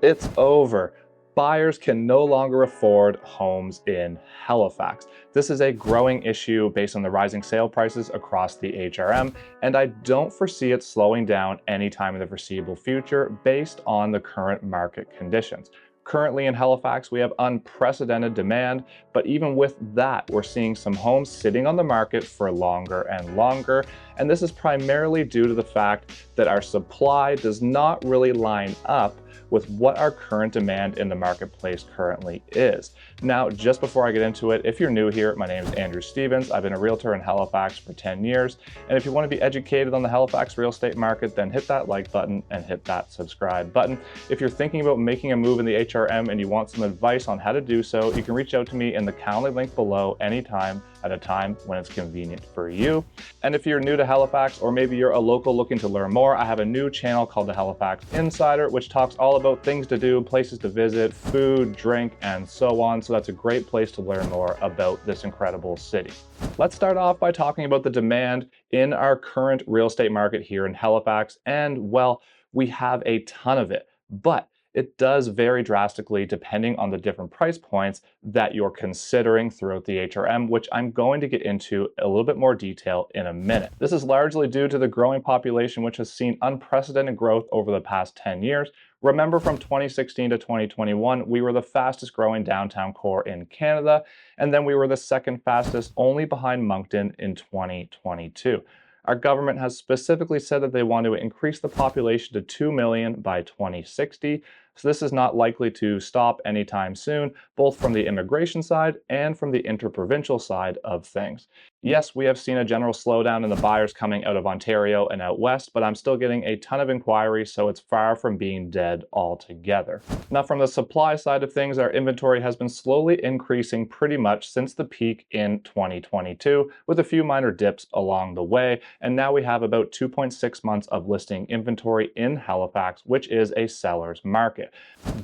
It's over. Buyers can no longer afford homes in Halifax. This is a growing issue based on the rising sale prices across the HRM, and I don't foresee it slowing down anytime in the foreseeable future based on the current market conditions. Currently in Halifax, we have unprecedented demand, but even with that, we're seeing some homes sitting on the market for longer and longer. And this is primarily due to the fact that our supply does not really line up with what our current demand in the marketplace currently is. Now, just before I get into it, if you're new here, my name is Andrew Stevens. I've been a realtor in Halifax for 10 years. And if you want to be educated on the Halifax real estate market, then hit that like button and hit that subscribe button. If you're thinking about making a move in the HRM and you want some advice on how to do so, you can reach out to me in the Calendly link below anytime at a time when it's convenient for you. And if you're new to Halifax, or maybe you're a local looking to learn more, I have a new channel called the Halifax Insider, which talks all about things to do, places to visit, food, drink, and so on. So that's a great place to learn more about this incredible city. Let's start off by talking about the demand in our current real estate market here in Halifax. And well, we have a ton of it, but it does vary drastically depending on the different price points that you're considering throughout the HRM, which I'm going to get into a little bit more detail in a minute. This is largely due to the growing population, which has seen unprecedented growth over the past 10 years. Remember, from 2016 to 2021, we were the fastest growing downtown core in Canada, and then we were the second fastest, only behind Moncton in 2022. Our government has specifically said that they want to increase the population to 2 million by 2060. So this is not likely to stop anytime soon, both from the immigration side and from the interprovincial side of things. Yes, we have seen a general slowdown in the buyers coming out of Ontario and out west, but I'm still getting a ton of inquiries, so it's far from being dead altogether. Now, from the supply side of things, our inventory has been slowly increasing pretty much since the peak in 2022, with a few minor dips along the way, and now we have about 2.6 months of listing inventory in Halifax, which is a seller's market.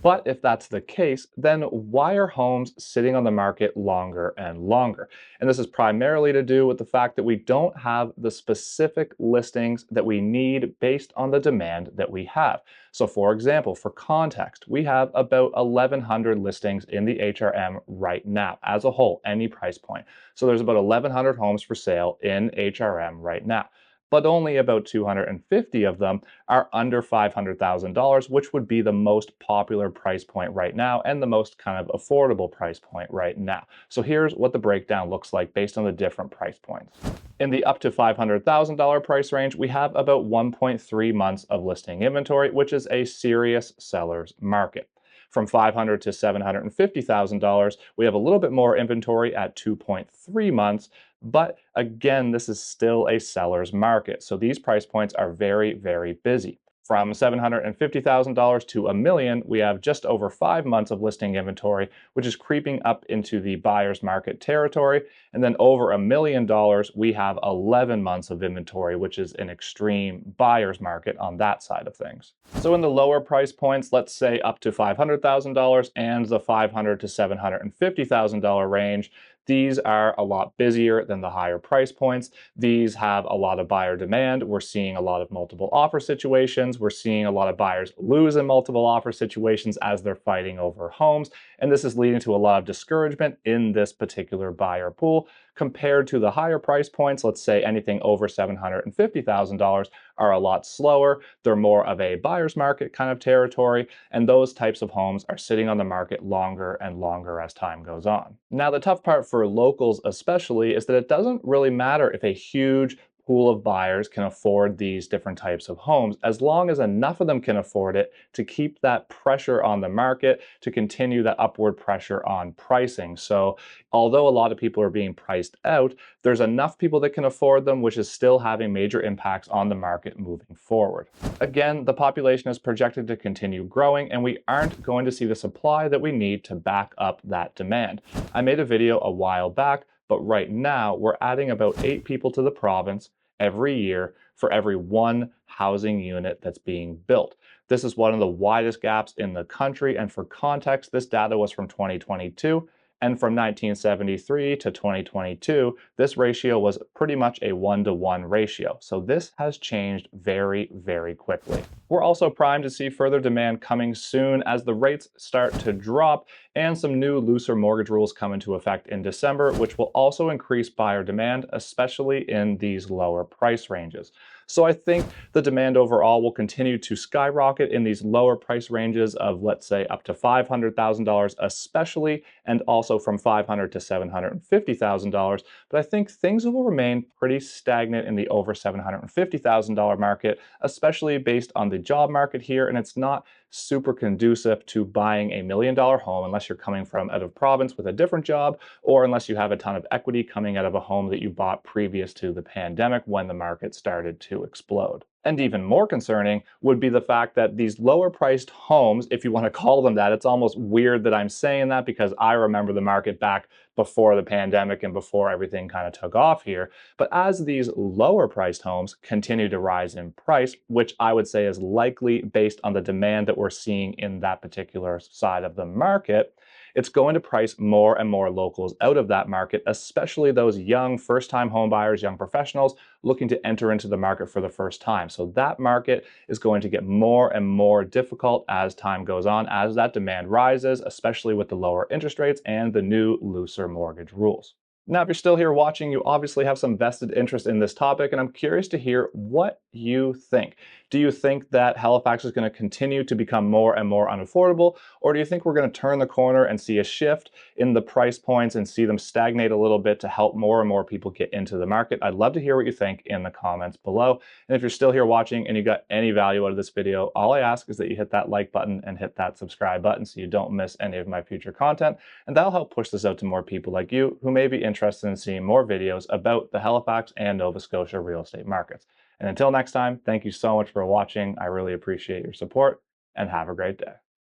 But if that's the case, then why are homes sitting on the market longer and longer? And this is primarily to do with the fact that we don't have the specific listings that we need based on the demand that we have. So for example, for context, we have about 1,100 listings in the HRM right now, as a whole, any price point. So there's about 1,100 homes for sale in HRM right now, but only about 250 of them are under $500,000, which would be the most popular price point right now and the most kind of affordable price point right now. So here's what the breakdown looks like based on the different price points. In the up to $500,000 price range, we have about 1.3 months of listing inventory, which is a serious seller's market. From $500,000 to $750,000, we have a little bit more inventory at 2.3 months, but again, this is still a seller's market. So these price points are very, very busy. From $750,000 to $1 million, we have just over 5 months of listing inventory, which is creeping up into the buyer's market territory. And then over $1 million, we have 11 months of inventory, which is an extreme buyer's market on that side of things. So in the lower price points, let's say up to $500,000 and the $500,000 to $750,000 range, these are a lot busier than the higher price points. These have a lot of buyer demand. We're seeing a lot of multiple offer situations. We're seeing a lot of buyers lose in multiple offer situations as they're fighting over homes. And this is leading to a lot of discouragement in this particular buyer pool compared to the higher price points. Let's say anything over $750,000 are a lot slower. They're more of a buyer's market kind of territory. And those types of homes are sitting on the market longer and longer as time goes on. Now, the tough part for locals especially is that it doesn't really matter if a huge pool of buyers can afford these different types of homes, as long as enough of them can afford it to keep that pressure on the market, to continue that upward pressure on pricing. So although a lot of people are being priced out, there's enough people that can afford them, which is still having major impacts on the market moving forward. Again, the population is projected to continue growing, and we aren't going to see the supply that we need to back up that demand. I made a video a while back, but right now we're adding about 8 people to the province every year for every 1 housing unit that's being built. This is one of the widest gaps in the country, and for context, this data was from 2022, And from 1973 to 2022, this ratio was pretty much a 1-to-1 ratio. So this has changed very, very quickly. We're also primed to see further demand coming soon as the rates start to drop and some new looser mortgage rules come into effect in December, which will also increase buyer demand, especially in these lower price ranges. So I think the demand overall will continue to skyrocket in these lower price ranges of, let's say, up to $500,000 especially, and also from $500,000 to $750,000. But I think things will remain pretty stagnant in the over $750,000 market, especially based on the job market here, and it's not super conducive to buying a $1 million home unless you're coming from out of province with a different job, or unless you have a ton of equity coming out of a home that you bought previous to the pandemic when the market started to explode. And even more concerning would be the fact that these lower priced homes, if you want to call them that, it's almost weird that I'm saying that because I remember the market back before the pandemic and before everything kind of took off here. But as these lower priced homes continue to rise in price, which I would say is likely based on the demand that we're seeing in that particular side of the market, it's going to price more and more locals out of that market, especially those young first-time home buyers, young professionals looking to enter into the market for the first time. So that market is going to get more and more difficult as time goes on, as that demand rises, especially with the lower interest rates and the new looser mortgage rules. Now, if you're still here watching, you obviously have some vested interest in this topic, and I'm curious to hear what you think. Do you think that Halifax is going to continue to become more and more unaffordable, or do you think we're going to turn the corner and see a shift in the price points and see them stagnate a little bit to help more and more people get into the market? I'd love to hear what you think in the comments below. And if you're still here watching and you got any value out of this video, all I ask is that you hit that like button and hit that subscribe button so you don't miss any of my future content, and that'll help push this out to more people like you who may be interested in seeing more videos about the Halifax and Nova Scotia real estate markets. And until next time, thank you so much for watching. I really appreciate your support, and have a great day.